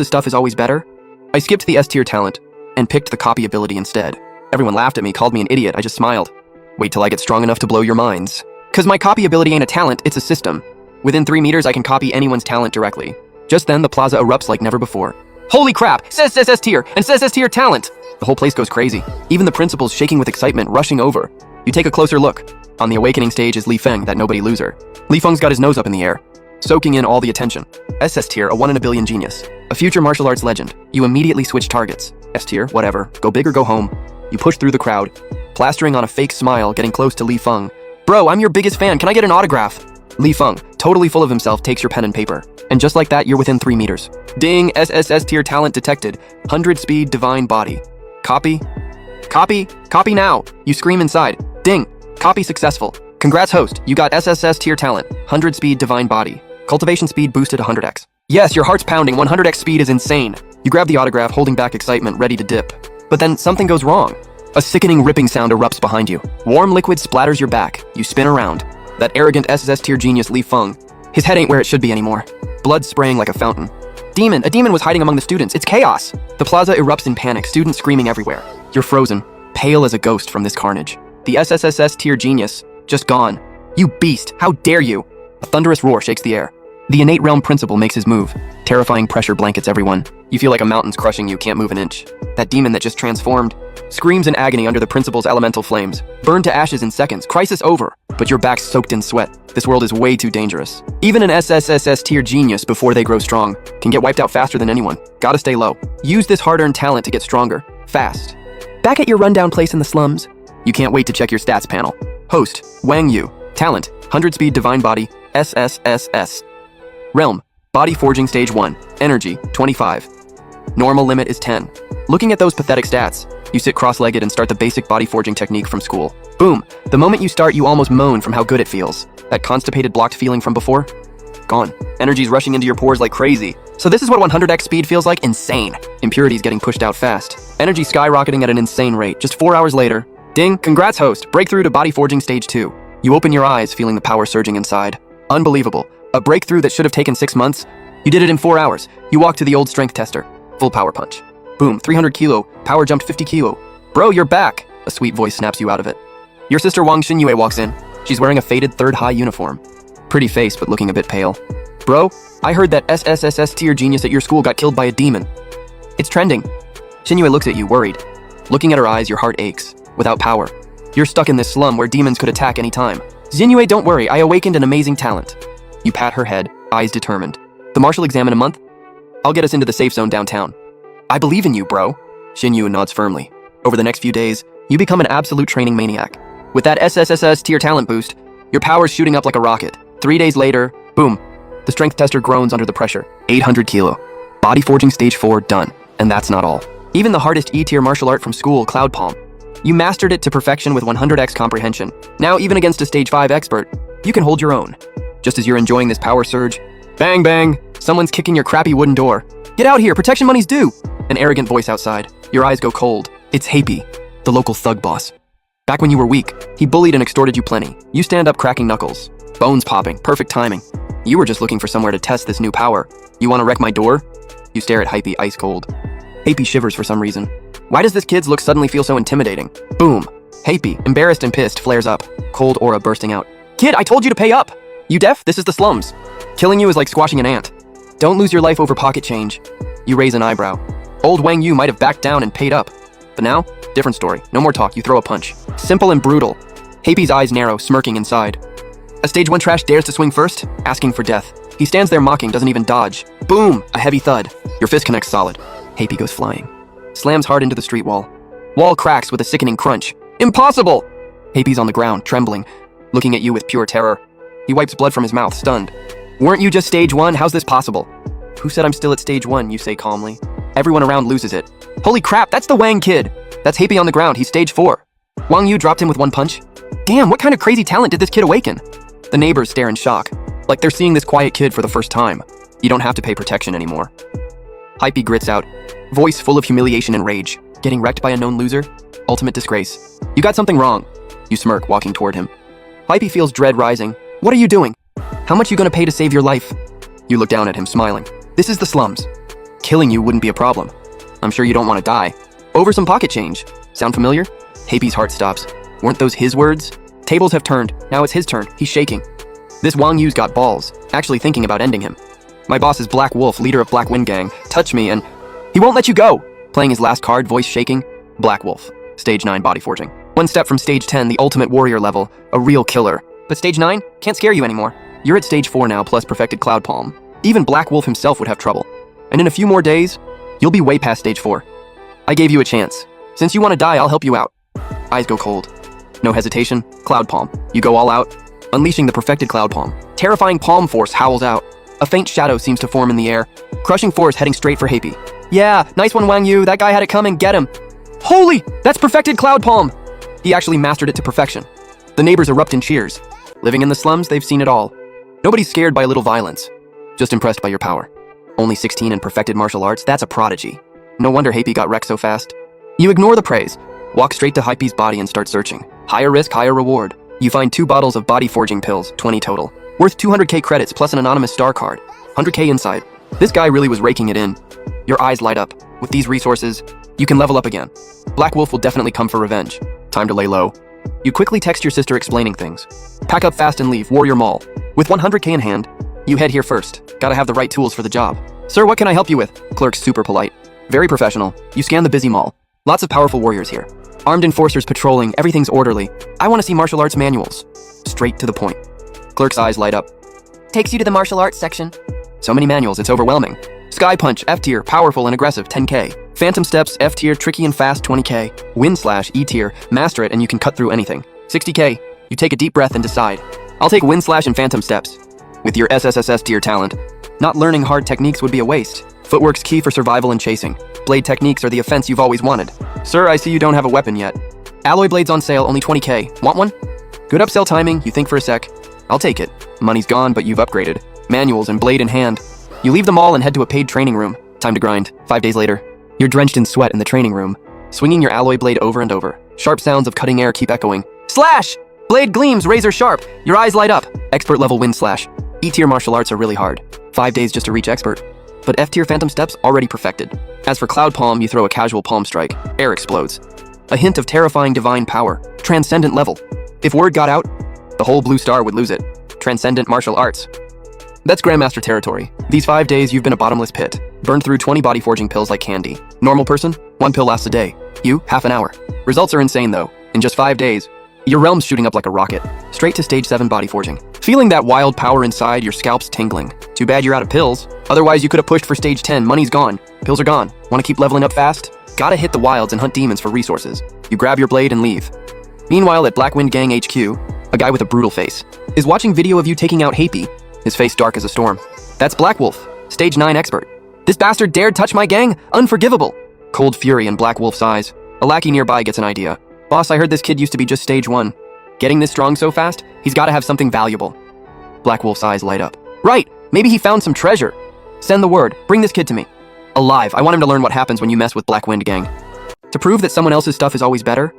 The stuff is always better? I skipped the S-tier talent and picked the copy ability instead. Everyone laughed at me, called me an idiot. I just smiled. Wait till I get strong enough to blow your minds. Cause my copy ability ain't a talent, it's a system. Within 3 meters, I can copy anyone's talent directly. Just then, the plaza erupts like never before. Holy crap! Says S-tier and says S-tier talent! The whole place goes crazy. Even the principal's shaking with excitement, rushing over. You take a closer look. On the awakening stage is Li Feng, that nobody loser. Li Feng's got his nose up in the air, soaking in all the attention. S-tier, a 1 in a billion genius. A future martial arts legend. You immediately switch targets. S-tier, whatever. Go big or go home. You push through the crowd, plastering on a fake smile, getting close to Li Feng. Bro, I'm your biggest fan. Can I get an autograph? Li Feng, totally full of himself, takes your pen and paper. And just like that, you're within 3 meters. Ding, S-tier talent detected. 100 speed, divine body. Copy? Copy? Copy now. You scream inside. Ding. Copy successful. Congrats, host. You got S-tier talent. 100 speed, divine body. Cultivation speed boosted 100x. Yes, your heart's pounding. 100x speed is insane. You grab the autograph, holding back excitement, ready to dip. But then something goes wrong. A sickening ripping sound erupts behind you. Warm liquid splatters your back. You spin around. That arrogant S-tier genius Li Feng. His head ain't where it should be anymore. Blood spraying like a fountain. Demon! A demon was hiding among the students. It's chaos! The plaza erupts in panic, students screaming everywhere. You're frozen, pale as a ghost from this carnage. The S-tier genius, just gone. You beast! How dare you! A thunderous roar shakes the air. The innate realm principal makes his move. Terrifying pressure blankets everyone. You feel like a mountain's crushing you, can't move an inch. That demon that just transformed screams in agony under the principal's elemental flames. Burned to ashes in seconds. Crisis over. But your back's soaked in sweat. This world is way too dangerous. Even an S-tier genius, before they grow strong, can get wiped out faster than anyone. Gotta stay low. Use this hard-earned talent to get stronger. Fast. Back at your rundown place in the slums. You can't wait to check your stats panel. Host, Wang Yu. Talent, 100 speed divine body, SSSS. Realm, body forging stage 1. Energy, 25. Normal limit is 10. Looking at those pathetic stats, you sit cross-legged and start the basic body forging technique from school. Boom! The moment you start, you almost moan from how good it feels. That constipated, blocked feeling from before? Gone. Energy's rushing into your pores like crazy. So this is what 100x speed feels like? Insane. Impurities getting pushed out fast. Energy skyrocketing at an insane rate. Just 4 hours later, ding, congrats host, breakthrough to body forging stage 2. You open your eyes, feeling the power surging inside. Unbelievable. A breakthrough that should have taken 6 months. You did it in 4 hours. You walk to the old strength tester. Full power punch. Boom, 300 kilo, power jumped 50 kilo. Bro, you're back. A sweet voice snaps you out of it. Your sister Wang Xinyue walks in. She's wearing a faded third high uniform. Pretty face, but looking a bit pale. Bro, I heard that S-tier genius at your school got killed by a demon. It's trending. Xinyue looks at you, worried. Looking at her eyes, your heart aches. Without power. You're stuck in this slum where demons could attack any time. Xinyue, don't worry, I awakened an amazing talent. You pat her head, eyes determined. The martial exam in a month? I'll get us into the safe zone downtown. I believe in you, bro. Xinyue nods firmly. Over the next few days, you become an absolute training maniac. With that SSSS-tier talent boost, your power's shooting up like a rocket. 3 days later, boom. The strength tester groans under the pressure. 800 kilo. Body forging stage 4 done. And that's not all. Even the hardest E-tier martial art from school, Cloud Palm. You mastered it to perfection with 100x comprehension. Now, even against a stage 5 expert, you can hold your own. Just as you're enjoying this power surge, bang bang, someone's kicking your crappy wooden door. Get out here, protection money's due! An arrogant voice outside. Your eyes go cold. It's Happy, the local thug boss. Back when you were weak, he bullied and extorted you plenty. You stand up cracking knuckles. Bones popping, perfect timing. You were just looking for somewhere to test this new power. You want to wreck my door? You stare at Hypey ice cold. Happy shivers for some reason. Why does this kid's look suddenly feel so intimidating? Boom. Happy, embarrassed and pissed, flares up. Cold aura bursting out. Kid, I told you to pay up! You deaf? This is the slums. Killing you is like squashing an ant. Don't lose your life over pocket change. You raise an eyebrow. Old Wang Yu might have backed down and paid up. But now, different story. No more talk, you throw a punch. Simple and brutal. Happy's eyes narrow, smirking inside. A stage 1 trash dares to swing first, asking for death. He stands there mocking, doesn't even dodge. Boom! A heavy thud. Your fist connects solid. Happy goes flying. Slams hard into the street wall. Wall cracks with a sickening crunch. Impossible! Happy's on the ground, trembling, looking at you with pure terror. He wipes blood from his mouth, stunned. Weren't you just stage 1? How's this possible? Who said I'm still at stage 1, you say calmly. Everyone around loses it. Holy crap, that's the Wang kid! That's Happy on the ground, he's stage 4. Wang Yu dropped him with 1 punch. Damn, what kind of crazy talent did this kid awaken? The neighbors stare in shock, like they're seeing this quiet kid for the first time. You don't have to pay protection anymore. Hypey grits out, voice full of humiliation and rage. Getting wrecked by a known loser? Ultimate disgrace. You got something wrong. You smirk, walking toward him. Hypey feels dread rising. What are you doing? How much you gonna pay to save your life? You look down at him, smiling. This is the slums. killing you wouldn't be a problem. I'm sure you don't want to die. Over some pocket change. Sound familiar? Happy's heart stops. Weren't those his words? Tables have turned. Now it's his turn. He's shaking. This Wang Yu's got balls, actually thinking about ending him. My boss is Black Wolf, leader of Black Wind Gang. Touch me and... He won't let you go! Playing his last card, voice shaking. Black Wolf. Stage 9 body forging. One step from Stage 10, the ultimate warrior level. A real killer. But Stage 9? Can't scare you anymore. You're at Stage 4 now, plus perfected Cloud Palm. Even Black Wolf himself would have trouble. And in a few more days, you'll be way past Stage 4. I gave you a chance. Since you want to die, I'll help you out. Eyes go cold. No hesitation. Cloud Palm. You go all out. Unleashing the perfected Cloud Palm. Terrifying palm force howls out. A faint shadow seems to form in the air. Crushing force heading straight for Happy. Yeah, nice one, Wang Yu. That guy had it coming. Get him. Holy! That's perfected Cloud Palm! He actually mastered it to perfection. The neighbors erupt in cheers. Living in the slums, they've seen it all. Nobody's scared by a little violence. Just impressed by your power. Only 16 and perfected martial arts? That's a prodigy. No wonder Happy got wrecked so fast. You ignore the praise. Walk straight to Hype's body and start searching. Higher risk, higher reward. You find 2 bottles of body forging pills, 20 total. Worth 200k credits plus an anonymous star card. 100k inside. This guy really was raking it in. Your eyes light up. With these resources, you can level up again. Black Wolf will definitely come for revenge. Time to lay low. You quickly text your sister explaining things. Pack up fast and leave Warrior Mall. With 100k in hand, you head here first. Gotta have the right tools for the job. Sir, what can I help you with? Clerk's super polite. Very professional. You scan the busy mall. Lots of powerful warriors here. Armed enforcers patrolling, everything's orderly. I want to see martial arts manuals. Straight to the point. Clerk's eyes light up. Takes you to the martial arts section. So many manuals, it's overwhelming. Sky Punch, F tier, powerful and aggressive, 10k. Phantom Steps, F tier, tricky and fast, 20k. Wind Slash, E tier, master it and you can cut through anything. 60k. You take a deep breath and decide. I'll take Wind Slash and Phantom Steps. With your SSSS tier talent, not learning hard techniques would be a waste. Footwork's key for survival and chasing. Blade techniques are the offense you've always wanted. Sir, I see you don't have a weapon yet. Alloy blades on sale, only 20k. Want one? Good upsell timing, you think for a sec. I'll take it. Money's gone, but you've upgraded. Manuals and blade in hand. You leave them all and head to a paid training room. Time to grind. 5 days later. You're drenched in sweat in the training room, swinging your alloy blade over and over. Sharp sounds of cutting air keep echoing. Slash! Blade gleams, razor sharp. Your eyes light up. Expert level Wind Slash. E-tier martial arts are really hard. 5 days just to reach expert. But F-tier Phantom Steps already perfected. As for Cloud Palm, you throw a casual palm strike. Air explodes. A hint of terrifying divine power. Transcendent level. If word got out, the whole Blue Star would lose it. Transcendent martial arts. That's Grandmaster territory. These 5 days, you've been a bottomless pit. Burned through 20 body forging pills like candy. Normal person, 1 pill lasts a day. You, half an hour. Results are insane though. In just 5 days, your realm's shooting up like a rocket. Straight to stage 7 body forging. Feeling that wild power inside, your scalp's tingling. Too bad you're out of pills. Otherwise, you could have pushed for stage 10. Money's gone. Pills are gone. Want to keep leveling up fast? Gotta hit the wilds and hunt demons for resources. You grab your blade and leave. Meanwhile, at Black Wind Gang HQ, a guy with a brutal face is watching video of you taking out Happy. His face dark as a storm. That's Black Wolf, stage 9 expert. This bastard dared touch my gang? Unforgivable. Cold fury in Black Wolf's eyes. A lackey nearby gets an idea. Boss, I heard this kid used to be just stage 1. Getting this strong so fast, he's gotta have something valuable. Black Wolf's eyes light up. Right, maybe he found some treasure. Send the word, bring this kid to me. Alive, I want him to learn what happens when you mess with Black Wind Gang. To prove that someone else's stuff is always better,